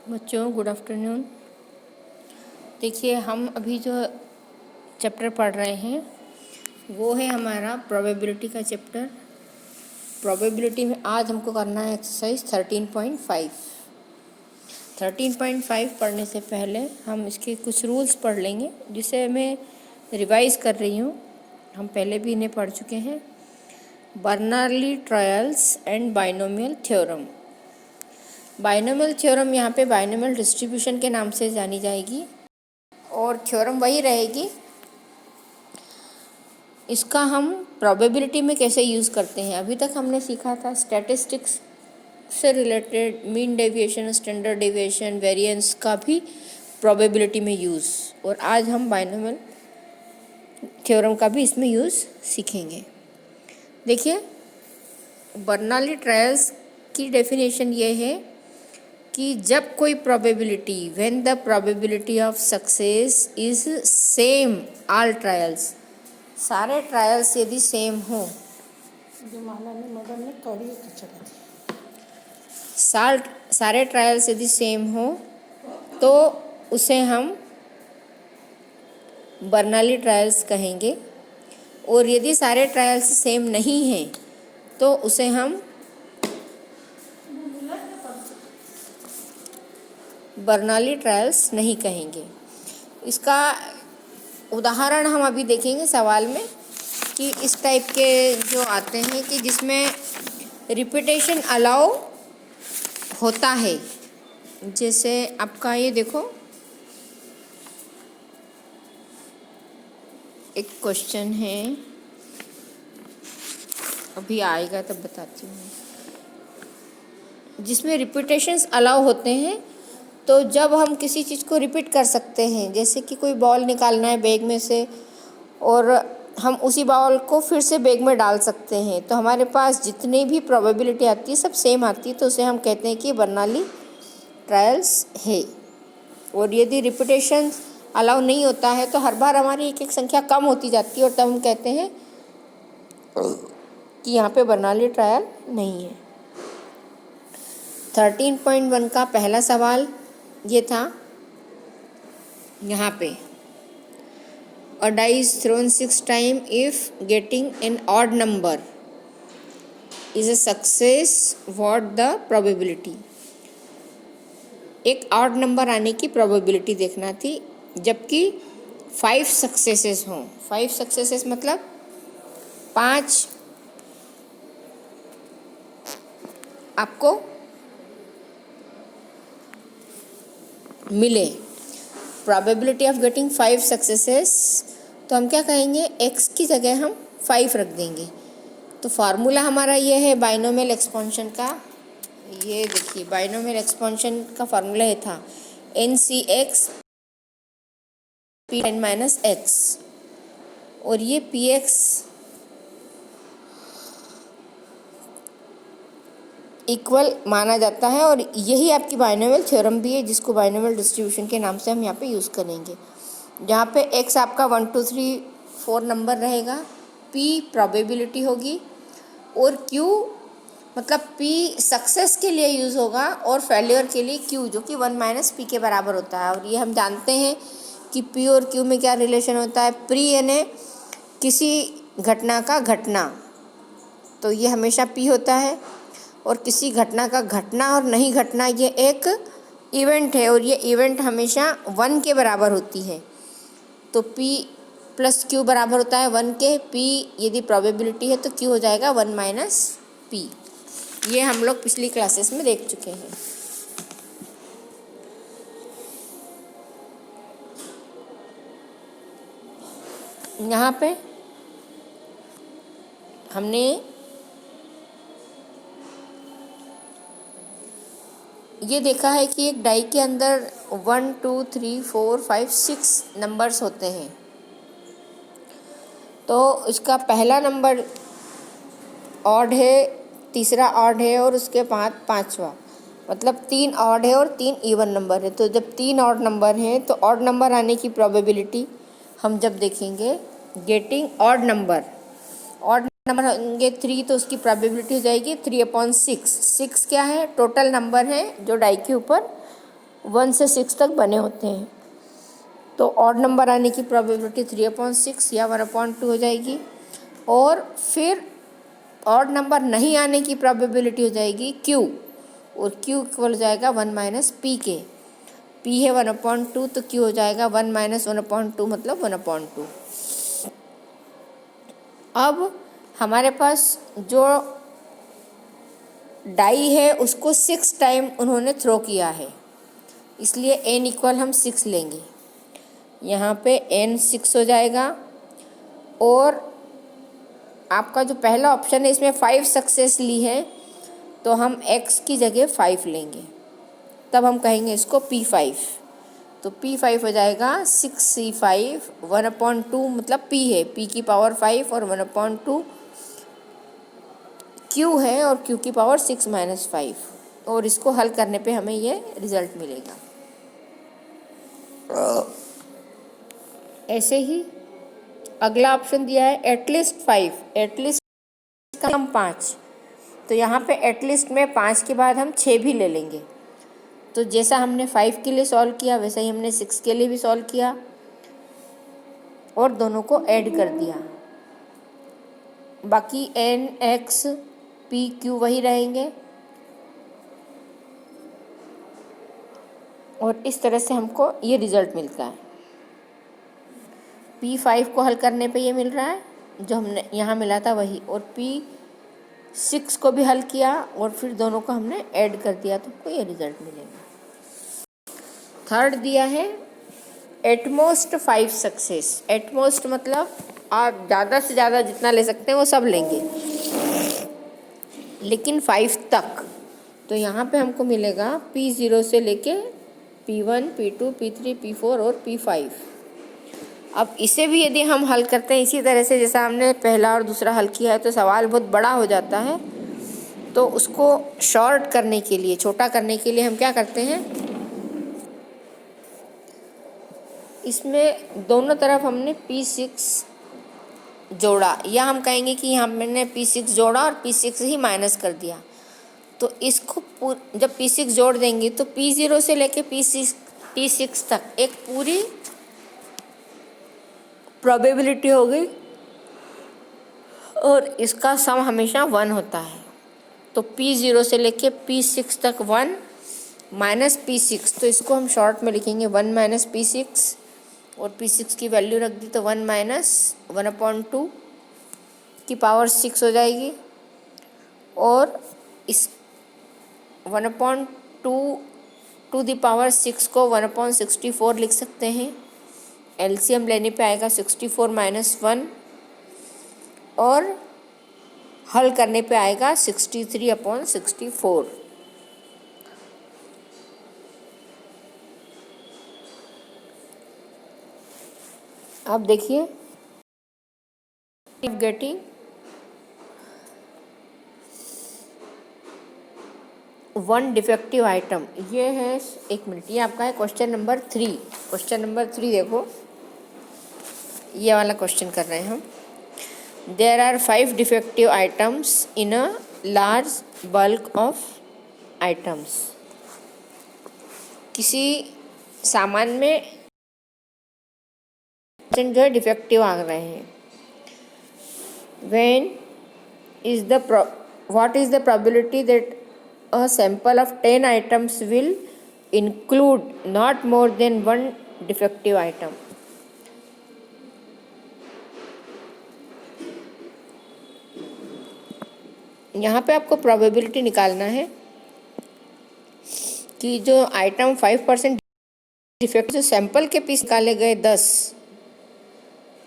बच्चों good afternoon. देखिए हम अभी जो चैप्टर पढ़ रहे हैं वो है हमारा प्रोबेबिलिटी का चैप्टर। प्रोबेबिलिटी में आज हमको करना है एक्सरसाइज 13.5। 13.5 पढ़ने से पहले हम इसके कुछ रूल्स पढ़ लेंगे जिसे मैं रिवाइज़ कर रही हूँ। हम पहले भी इन्हें पढ़ चुके हैं। Bernoulli trials and binomial theorem. Binomial theorem यहाँ पे बाइनोमियल डिस्ट्रीब्यूशन के नाम से जानी जाएगी और थ्योरम वही रहेगी। इसका हम प्रोबेबिलिटी में कैसे यूज़ करते हैं अभी तक हमने सीखा था। स्टैटिस्टिक्स से related mean deviation, standard deviation, variance का भी प्रोबेबिलिटी में यूज़, और आज हम बाइनोमियल थ्योरम का भी इसमें यूज़ सीखेंगे। देखिए बर्नौली ट्रायल्स की डेफिनेशन ये है कि जब कोई probability when the probability of success is same all trials, सारे ट्रायल्स यदि सेम हो, सारे ट्रायल्स यदि सेम हो तो उसे हम बर्नौली ट्रायल्स कहेंगे, और यदि सारे ट्रायल्स सेम नहीं हैं तो उसे हम बर्नौली ट्रायल्स नहीं कहेंगे। इसका उदाहरण हम अभी देखेंगे सवाल में कि इस टाइप के जो आते हैं कि जिसमें रिपीटेशन अलाउ होता है। जैसे आपका ये देखो एक क्वेश्चन है, अभी आएगा तब बताती हूँ, जिसमें रिपीटेशंस अलाउ होते हैं। तो जब हम किसी चीज़ को रिपीट कर सकते हैं, जैसे कि कोई बॉल निकालना है बैग में से और हम उसी बॉल को फिर से बैग में डाल सकते हैं, तो हमारे पास जितनी भी प्रोबेबिलिटी आती है सब सेम आती है, तो उसे हम कहते हैं कि बर्नौली ट्रायल्स है। और यदि रिपीटेशन अलाउ नहीं होता है तो हर बार हमारी एक एक संख्या कम होती जाती है, और तब हम कहते हैं कि यहाँ पे बर्नौली ट्रायल नहीं है। 13.1 का पहला सवाल ये था यहाँ पे, a die is thrown 6 times if getting an odd number is a success, what the probability। एक ऑड नंबर आने की प्रोबेबिलिटी देखना थी, जबकि 5 सक्सेसेस हों। 5 सक्सेसेस मतलब 5 आपको मिले। प्रोबेबिलिटी ऑफ गेटिंग 5 सक्सेसेस, तो हम क्या कहेंगे, x की जगह हम 5 रख देंगे। तो फार्मूला हमारा ये है बाइनोमियल एक्सपेंशन का। ये देखिए बाइनोमियल एक्सपेंशन का फार्मूला ये था NCX P माइनस x, और ये PX इक्वल माना जाता है, और यही आपकी बाइनोमियल थ्योरम भी है, जिसको बाइनोमियल डिस्ट्रीब्यूशन के नाम से हम यहाँ पे यूज़ करेंगे। जहाँ पे x आपका 1 2 3 4 नंबर रहेगा, p प्रोबेबिलिटी होगी, और q मतलब p सक्सेस के लिए यूज़ होगा और फेल्योर के लिए q, जो कि 1 माइनस p के बराबर होता है। और ये हम जानते हैं कि p और q में क्या रिलेशन होता है। प्री यानी किसी घटना का घटना, तो ये हमेशा p होता है, और किसी घटना का घटना और नहीं घटना ये एक इवेंट है, और ये इवेंट हमेशा 1 के बराबर होती है। तो p प्लस q बराबर होता है 1 के। p यदि प्रोबेबिलिटी है तो q हो जाएगा 1 माइनस p। ये हम लोग पिछली क्लासेस में देख चुके हैं। यहाँ पे हमने ये देखा है कि एक डाई के अंदर 1 2 3 4 5 6 नंबर्स होते हैं। तो इसका पहला नंबर ऑड है, तीसरा ऑड है, और उसके बाद पांचवा, मतलब 3 ऑड है और 3 इवन नंबर है। तो जब 3 ऑड नंबर हैं तो ऑड नंबर आने की प्रोबेबिलिटी हम जब देखेंगे गेटिंग ऑड नंबर होंगे 3, तो उसकी प्रोबेबिलिटी हो जाएगी 3/6। 6 क्या है, टोटल नंबर है जो डाई के ऊपर 1 से 6 तक बने होते हैं। तो ऑड नंबर आने की प्रोबेबिलिटी 3/6 या 1/2 हो जाएगी। और फिर ऑड नंबर नहीं आने की प्रोबेबिलिटी हो जाएगी Q, और Q इक्वल हो जाएगा 1 माइनस P के। P है 1/2 तो Q हो जाएगा 1 माइनस 1/2 मतलब 1/2। अब हमारे पास जो डाई है उसको 6 टाइम उन्होंने थ्रो किया है, इसलिए n इक्वल हम 6 लेंगे। यहाँ पे n 6 हो जाएगा। और आपका जो पहला ऑप्शन है इसमें 5 सक्सेस ली है, तो हम x की जगह 5 लेंगे, तब हम कहेंगे इसको P5। तो P5 हो जाएगा 6C5 1/2 मतलब P है, P की पावर 5 और 1/2 Q है और Q की पावर 6 माइनस 5। और इसको हल करने पे हमें ये रिजल्ट मिलेगा। ऐसे ही अगला ऑप्शन दिया है एटलीस्ट 5, एटलीस्ट का हम 5, तो यहाँ पे एटलीस्ट में 5 के बाद हम 6 भी ले लेंगे। तो जैसा हमने 5 के लिए सॉल्व किया वैसा ही हमने 6 के लिए भी सॉल्व किया और दोनों को ऐड कर दिया। बाकी n x p q वही रहेंगे और इस तरह से हमको ये रिज़ल्ट मिलता है। P5 को हल करने पे ये मिल रहा है जो हमने यहाँ मिला था वही, और P6 को भी हल किया और फिर दोनों को हमने ऐड कर दिया तो हमको ये रिज़ल्ट मिलेगा। थर्ड दिया है एटमोस्ट 5 सक्सेस। एटमोस्ट मतलब आप ज़्यादा से ज़्यादा जितना ले सकते हैं वो सब लेंगे, लेकिन 5 तक। तो यहाँ पे हमको मिलेगा P0 से लेके P1 P2 P3 P4 और P5। अब इसे भी यदि हम हल करते हैं इसी तरह से जैसा हमने पहला और दूसरा हल किया है तो सवाल बहुत बड़ा हो जाता है। तो उसको शॉर्ट करने के लिए, छोटा करने के लिए हम क्या करते हैं, इसमें दोनों तरफ हमने P6 जोड़ा, या हम कहेंगे कि यहाँ मैंने P6 जोड़ा और P6 ही माइनस कर दिया। तो इसको जब P6 जोड़ देंगे तो P0 से लेके P6 तक एक पूरी प्रोबेबिलिटी हो गई और इसका सम हमेशा 1 होता है। तो P0 से लेके P6 तक 1 माइनस P6, तो इसको हम शॉर्ट में लिखेंगे 1 माइनस P6 और P6 की वैल्यू रख दी तो 1 माइनस 1/2 की पावर 6 हो जाएगी। और इस 1/2 टू द पावर 6 को 1/64 लिख सकते हैं। एलसीएम लेने पे आएगा 64 माइनस 1 और हल करने पे आएगा 63/64। अब देखिए गेटिंग 1 डिफेक्टिव आइटम, ये है, एक मिनट, ये आपका है क्वेश्चन नंबर 3। क्वेश्चन नंबर 3 देखो, ये वाला क्वेश्चन कर रहे हैं हम। There are 5 defective items in a large bulk of items. किसी सामान में जो है डिफेक्टिव आ रहे हैं। What is the probability that a sample of 10 items will include not more than 1 defective item? यहाँ पे आपको प्रोबेबिलिटी निकालना है कि जो आइटम 5% डिफेक्ट, जो सैंपल के पीस निकाले गए 10,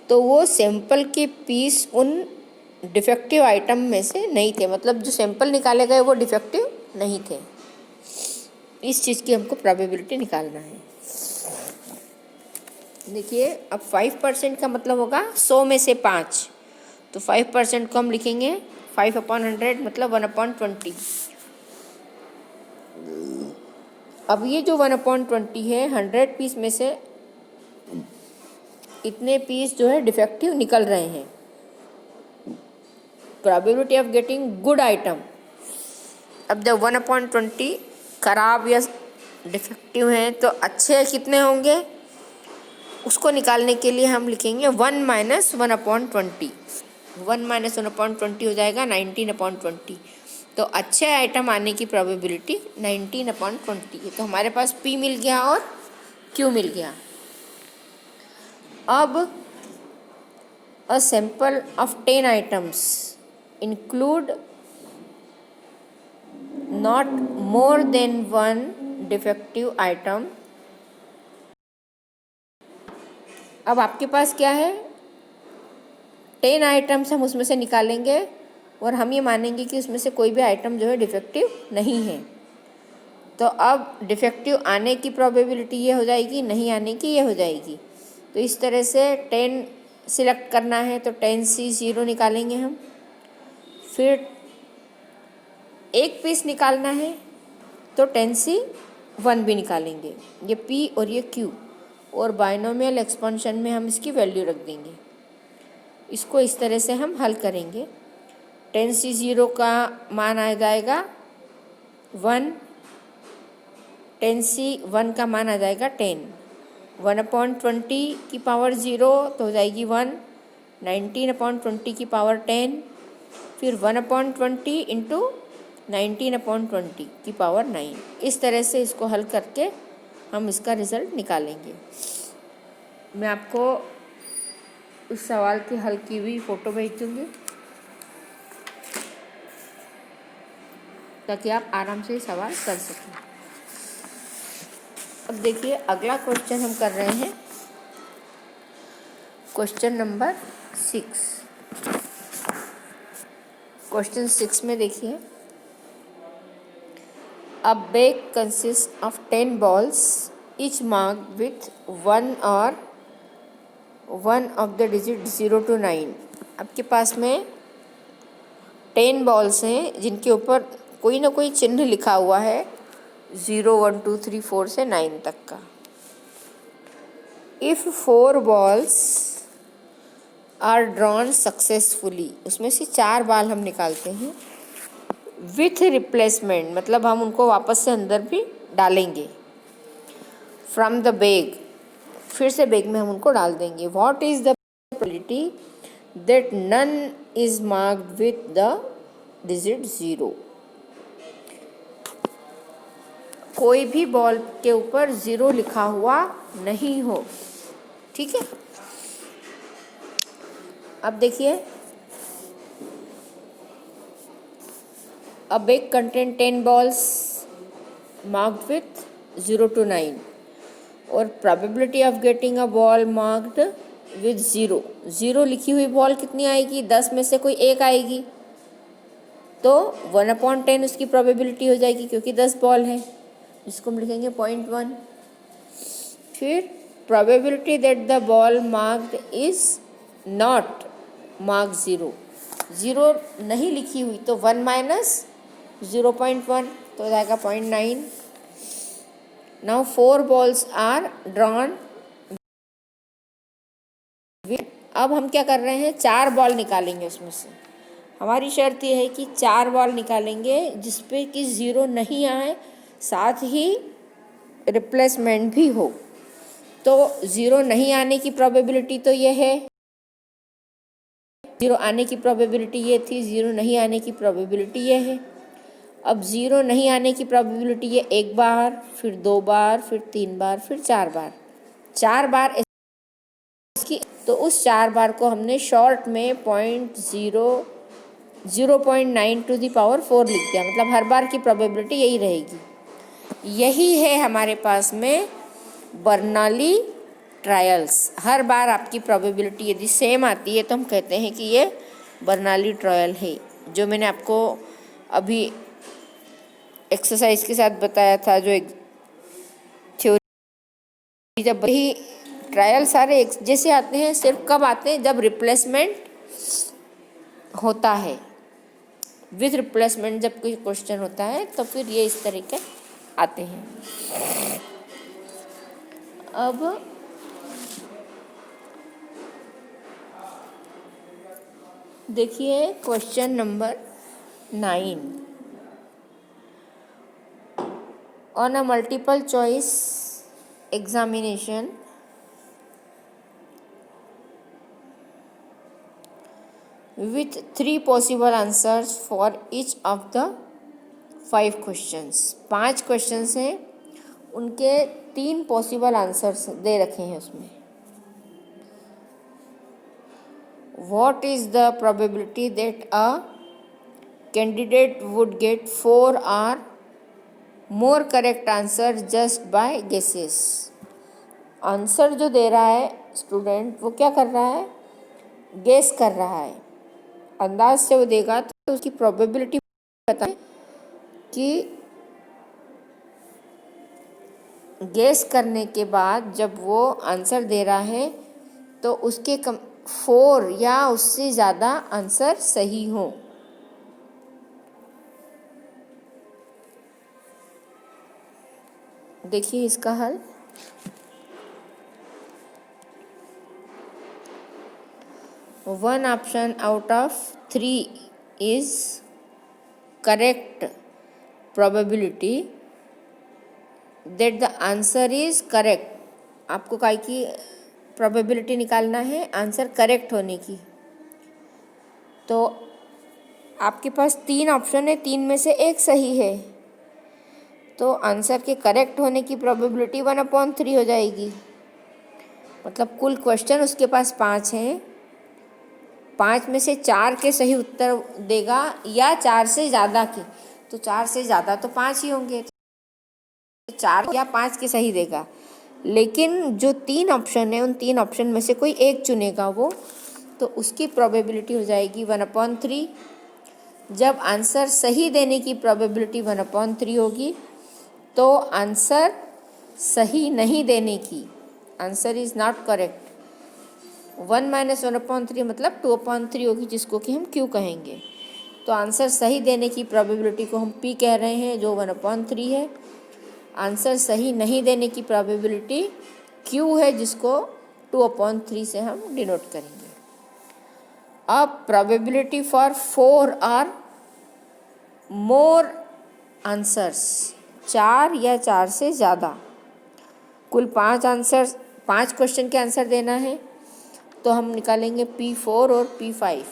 तो वो सैंपल के पीस उन डिफेक्टिव आइटम में से नहीं थे, मतलब जो सैंपल निकाले गए वो डिफेक्टिव नहीं थे। इस चीज़ की हमको प्रोबेबिलिटी निकालना है। देखिए अब 5% का मतलब होगा 100 में से 5, तो 5% को हम लिखेंगे 5/100 मतलब 1/20। अब ये जो 1/20 है 100 पीस में से इतने पीस जो है डिफेक्टिव निकल रहे हैं। Probability of getting good item, अब जब 1/20 खराब या डिफेक्टिव हैं तो अच्छे कितने होंगे, उसको निकालने के लिए हम लिखेंगे 1 माइनस 1/20। 1 माइनस 1/20 हो जाएगा 19/20। तो अच्छे आइटम आने की प्रोबेबिलिटी 19/20 है। तो हमारे पास P मिल गया और Q मिल गया। अब a sample of 10 items include not more than 1 defective item. अब आपके पास क्या है, 10 आइटम्स हम उसमें से निकालेंगे और हम ये मानेंगे कि उसमें से कोई भी आइटम जो है डिफेक्टिव नहीं है। तो अब डिफेक्टिव आने की प्रोबेबिलिटी ये हो जाएगी, नहीं आने की ये हो जाएगी। तो इस तरह से 10 सिलेक्ट करना है तो 10C 0 निकालेंगे हम। फिर एक पीस निकालना है तो 10C 1 भी निकालेंगे। ये P और ये Q, और बाइनोमियल एक्सपेंशन में हम इसकी वैल्यू रख देंगे। इसको इस तरह से हम हल करेंगे। 10C 0 का मान आ जाएगा 1, 10C 1 का मान आ जाएगा 10, 1/20 की पावर 0 तो हो जाएगी 1, 19/20 की पावर 10, फिर 1/20 इंटू 19/20 की पावर 9। इस तरह से इसको हल करके हम इसका रिज़ल्ट निकालेंगे। मैं आपको इस सवाल की हल की हुई फ़ोटो भेज दूँगी ताकि आप आराम से सवाल कर सकें। अब देखिए अगला क्वेश्चन हम कर रहे हैं, क्वेश्चन नंबर 6। क्वेश्चन 6 में देखिए, अ bag consist of 10 balls each marked with 1 or 1 of the digit 0 to 9। आपके पास में 10 बॉल्स हैं जिनके ऊपर कोई ना कोई चिन्ह लिखा हुआ है 0, 1, 2, 3, 4 से 9 तक का। If 4 balls are drawn successfully, उसमें से 4 बाल हम निकालते हैं विथ रिप्लेसमेंट, मतलब हम उनको वापस से अंदर भी डालेंगे। फ्रॉम द बैग, फिर से बैग में हम उनको डाल देंगे। What is the probability that none is marked with the digit 0। कोई भी बॉल के ऊपर 0 लिखा हुआ नहीं हो, ठीक है। अब देखिए, अ bag contain 10 balls marked with 0 to 9 और probability of getting a ball marked with 0। 0 लिखी हुई बॉल कितनी आएगी, 10 में से कोई एक आएगी, तो 1/10 उसकी प्रोबेबिलिटी हो जाएगी क्योंकि 10 बॉल है, जिसको हम लिखेंगे 0.1। फिर probability that the ball marked is not mark 0। 0 नहीं लिखी हुई तो 1 माइनस 0.1 तो हो जाएगा 0.9। Now 4 balls are drawn. अब हम क्या कर रहे हैं, 4 बॉल निकालेंगे उसमें से। हमारी शर्त यह है कि 4 बॉल निकालेंगे जिसपे कि 0 नहीं आए, साथ ही रिप्लेसमेंट भी हो। तो 0 नहीं आने की प्रोबेबिलिटी तो ये है, 0 आने की प्रोबेबिलिटी ये थी, 0 नहीं आने की प्रोबेबिलिटी ये है। अब 0 नहीं आने की प्रोबेबिलिटी ये 1 बार, फिर 2 बार, फिर 3 बार, फिर 4 बार। 4 बार इसकी, तो उस 4 बार को हमने शॉर्ट में 0.9 टू दी पावर 4 लिख दिया, मतलब हर बार की प्रोबेबिलिटी यही रहेगी। यही है हमारे पास में बर्नौली ट्रायल्स। हर बार आपकी प्रोबेबिलिटी यदि सेम आती है तो हम कहते हैं कि ये बर्नौली ट्रायल है। जो मैंने आपको अभी एक्सरसाइज के साथ बताया था, जो एक थ्योरी, जब वही ट्रायल सारे एक जैसे आते हैं, सिर्फ कब आते हैं, जब रिप्लेसमेंट होता है। विथ रिप्लेसमेंट जब कोई क्वेश्चन होता है तो फिर ये इस तरीके आते हैं। अब देखिए question number 9। On a multiple choice examination, with 3 possible answers for each of the 5 questions. 5 questions हैं, उनके 3 पॉसिबल आंसर्स दे रखे हैं उसमें. What is the probability that a candidate would get 4 or more correct answer just by guesses? Answer जो दे रहा है student, वो क्या कर रहा है? गेस कर रहा है. अंदाज से वो देगा तो उसकी प्रोबेबिलिटी बताएं कि गेस करने के बाद जब वो आंसर दे रहा है तो उसके 4 या उससे ज़्यादा आंसर सही हो. देखिए इसका हल. One option out of 3 is correct probability that the answer is correct. आपको काय की प्रोबेबिलिटी निकालना है आंसर करेक्ट होने की. तो आपके पास 3 ऑप्शन है, 3 में से एक सही है, तो आंसर के करेक्ट होने की प्रोबेबिलिटी 1/3 हो जाएगी. मतलब कुल क्वेश्चन उसके पास 5 हैं, 5 में से 4 के सही उत्तर देगा या 4 से ज़्यादा के. तो 4 से ज़्यादा तो 5 ही होंगे, तो 4 या 5 के सही देगा. लेकिन जो 3 ऑप्शन है, उन 3 ऑप्शन में से कोई एक चुनेगा वो, तो उसकी प्रोबेबिलिटी हो जाएगी 1/3. जब आंसर सही देने की प्रोबेबिलिटी 1/3 होगी तो आंसर सही नहीं देने की, आंसर इज़ नॉट करेक्ट, 1 - 1/3 मतलब 2/3 होगी, जिसको कि हम क्यू कहेंगे. तो आंसर सही देने की प्रोबेबिलिटी को हम पी कह रहे हैं, जो 1/3 है. आंसर सही नहीं देने की प्रोबेबिलिटी क्यू है, जिसको 2/3 से हम डिनोट करेंगे. अब प्रोबेबिलिटी फॉर 4 और मोर आंसर्स, 4 या 4 से ज़्यादा. कुल 5 क्वेश्चन के आंसर देना है, तो हम निकालेंगे P4 और P5.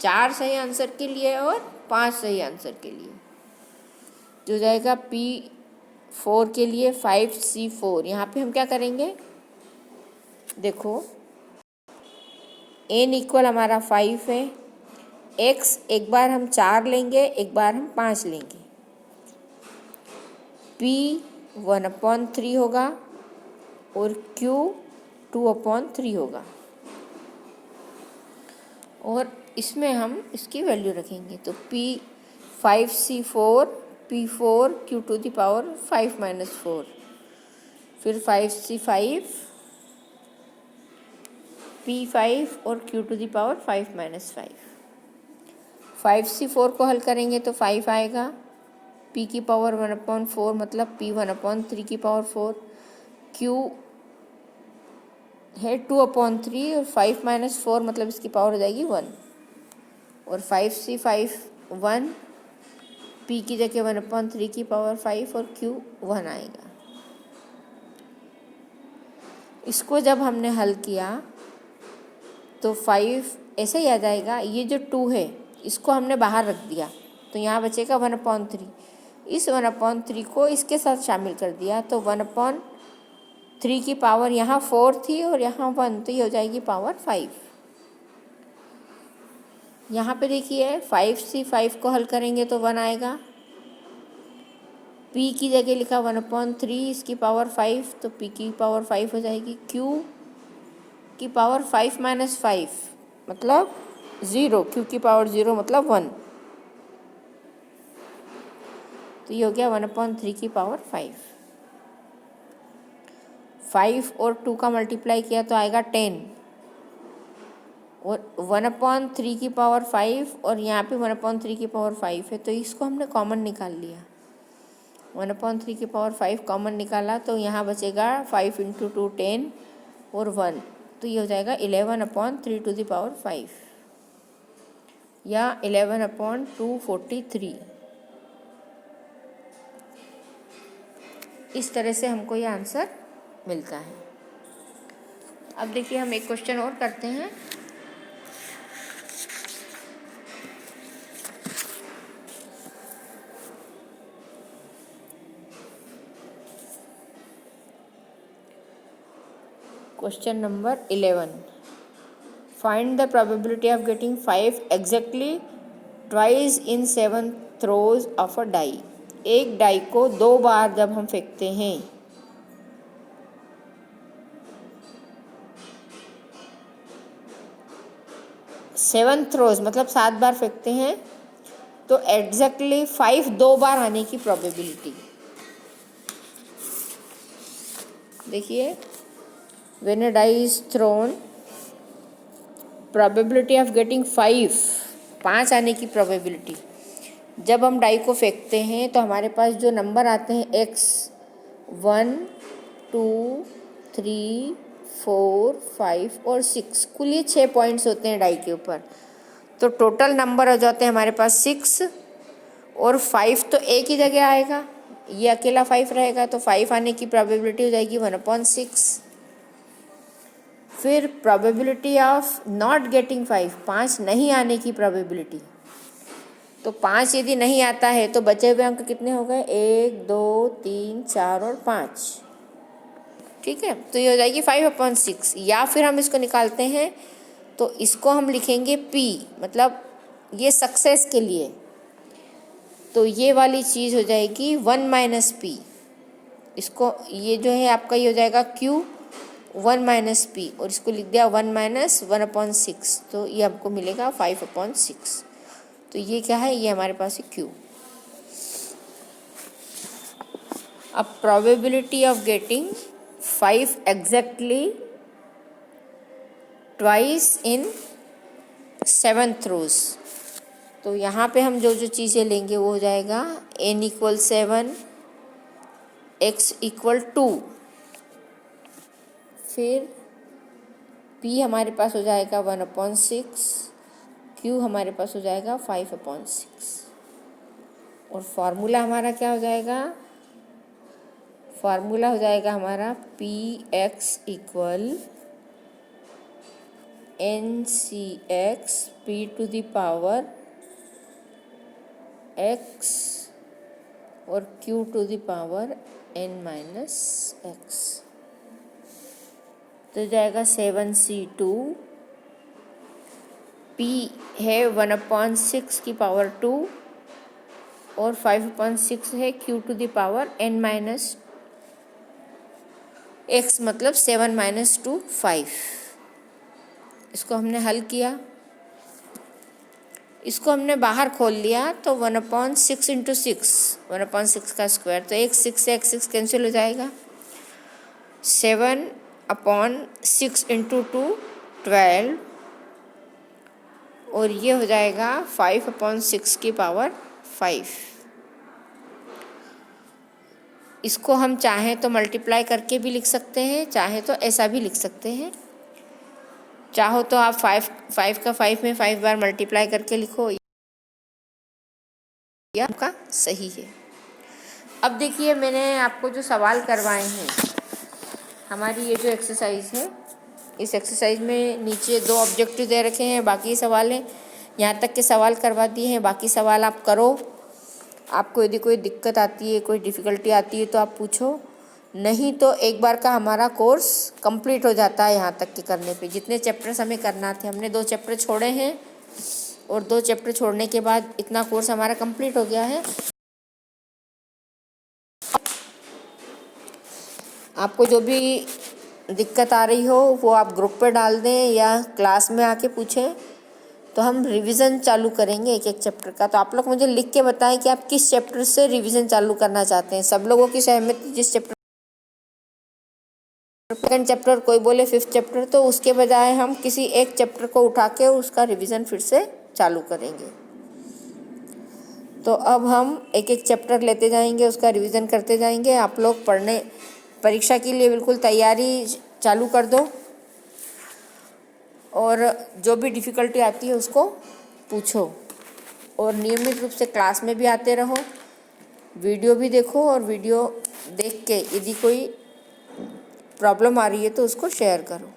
4 सही आंसर के लिए और 5 सही आंसर के लिए. जो जाएगा P4 के लिए 5C4. यहाँ पे हम क्या करेंगे, देखो n इक्वल हमारा 5 है. x एक बार हम 4 लेंगे, एक बार हम 5 लेंगे. P 1/3 होगा और Q 2/3 होगा. और इसमें हम इसकी वैल्यू रखेंगे, तो P5C4 P4 Q⁵ फिर 5C5 P5 और Q⁵ 5C4 को हल करेंगे तो 5 आएगा. P की पावर 1/4 मतलब P 1/3 Q है 2/3 और 5 - 4 मतलब इसकी पावर हो जाएगी 1. और 5C5 1, P की जगह 1/3 और Q 1 आएगा. इसको जब हमने हल किया तो 5 ऐसे ही आ जाएगा. ये जो 2 है इसको हमने बाहर रख दिया, तो यहाँ बचेगा 1/3. इस 1/3 को इसके साथ शामिल कर दिया, तो 1/3 की पावर यहाँ 4 थी और यहाँ 1, तो ये हो जाएगी पावर 5. यहाँ पे देखिए 5C5 को हल करेंगे तो 1 आएगा. P की जगह लिखा 1/3, इसकी पावर 5, तो P की पावर 5 हो जाएगी. Q की पावर 5 - 5 मतलब 0, Q की पावर 0 मतलब 1, तो ये हो गया 1/3 की पावर 5. 5 और 2 का मल्टीप्लाई किया तो आएगा 10, और 1/3 की पावर 5 और यहाँ पे 1/3 की पावर 5 है, तो इसको हमने कॉमन निकाल लिया. 1/3 की पावर 5 कॉमन निकाला तो यहाँ बचेगा 5 × 2 10 और 1, तो ये हो जाएगा 11/3 या 11/243. इस तरह से हमको ये आंसर मिलता है। अब देखिए हम एक क्वेश्चन और करते हैं। Question number 11, find the probability of getting 5 exactly twice in 7 throws of a die. एक डाई को 2 बार जब हम फेंकते हैं, 7 थ्रोज मतलब 7 बार फेंकते हैं, तो एग्जैक्टली 5 2 बार आने की प्रोबेबिलिटी देखिए। When a die is thrown, probability of getting 5 आने की प्रोबेबिलिटी। जब हम डाई को फेंकते हैं तो हमारे पास जो नंबर आते हैं x 1 2 3 4 5 और 6, कुल ये 6 पॉइंट्स होते हैं डाई के ऊपर। तो टोटल नंबर हो जाते हैं हमारे पास 6 और 5 तो एक ही जगह आएगा, ये अकेला 5 रहेगा, तो 5 आने की प्रोबेबिलिटी हो जाएगी 1/6। फिर प्रोबेबिलिटी ऑफ नॉट गेटिंग 5 नहीं आने की प्रोबेबिलिटी। तो 5 यदि नहीं आता है तो बचे हुए अंक कितने हो गए, 1 2 3 4 और 5। ठीक है, तो ये हो जाएगी 5/6। या फिर हम इसको निकालते हैं तो इसको हम लिखेंगे P, मतलब ये सक्सेस के लिए, तो ये वाली चीज़ हो जाएगी 1 - P। इसको ये जो है आपका ये हो जाएगा Q 1 - P, और इसको लिख दिया 1 - 1/6, तो ये आपको मिलेगा 5/6। तो ये क्या है, ये हमारे पास है Q। अब probability of getting 5 exactly twice in 7 throws. तो यहाँ पे हम जो जो चीज़ें लेंगे वो हो जाएगा n = 7, x = 2, फिर p हमारे पास हो जाएगा 1/6, q हमारे पास हो जाएगा 5/6। और फार्मूला हमारा क्या हो जाएगा, फार्मूला हो जाएगा हमारा px = ncx p⁴ x और q⁴ n-x। तो जाएगा 7c2, p है 1/6 की पावर 2 और 5/6 है q⁴ n-x, मतलब 7 - 2 5। इसको हमने हल किया, इसको हमने बाहर खोल लिया, तो 1/6 × 6 1/6 का स्क्वायर, तो एक 6 से एक 6 कैंसिल हो जाएगा। 7/6 × 2 12, और ये हो जाएगा 5/6 की पावर 5। इसको हम चाहें तो मल्टीप्लाई करके भी लिख सकते हैं, चाहे तो ऐसा भी लिख सकते हैं। चाहो तो आप 5 का 5 में 5 बार मल्टीप्लाई करके लिखो, यह आपका सही है। अब देखिए मैंने आपको जो सवाल करवाए हैं, हमारी ये जो एक्सरसाइज है, इस एक्सरसाइज में नीचे 2 ऑब्जेक्टिव दे रखे हैं, बाकी सवाल हैं, यहाँ तक के सवाल करवा दिए हैं। बाकी सवाल आप करो, आपको यदि कोई दिक्कत आती है, कोई डिफ़िकल्टी आती है तो आप पूछो, नहीं तो एक बार का हमारा कोर्स कंप्लीट हो जाता है यहाँ तक के करने पे। जितने चैप्टर्स हमें करना थे, हमने 2 चैप्टर छोड़े हैं, और 2 चैप्टर छोड़ने के बाद इतना कोर्स हमारा कंप्लीट हो गया है। आपको जो भी दिक्कत आ रही हो वो आप ग्रुप पे डाल दें या क्लास में आके पूछें, तो हम रिवीजन चालू करेंगे एक एक चैप्टर का। तो आप लोग मुझे लिख के बताएं कि आप किस चैप्टर से रिवीजन चालू करना चाहते हैं। सब लोगों की सहमति, जिस चैप्टर सेकंड चैप्टर, कोई बोले 5th चैप्टर, तो उसके बजाय हम किसी एक चैप्टर को उठा के उसका रिवीजन फिर से चालू करेंगे। तो अब हम एक एक चैप्टर लेते जाएंगे, उसका रिवीजन करते जाएंगे। आप लोग पढ़ने, परीक्षा के लिए बिल्कुल तैयारी चालू कर दो, और जो भी डिफ़िकल्टी आती है उसको पूछो, और नियमित रूप से क्लास में भी आते रहो, वीडियो भी देखो, और वीडियो देख के यदि कोई प्रॉब्लम आ रही है तो उसको शेयर करो।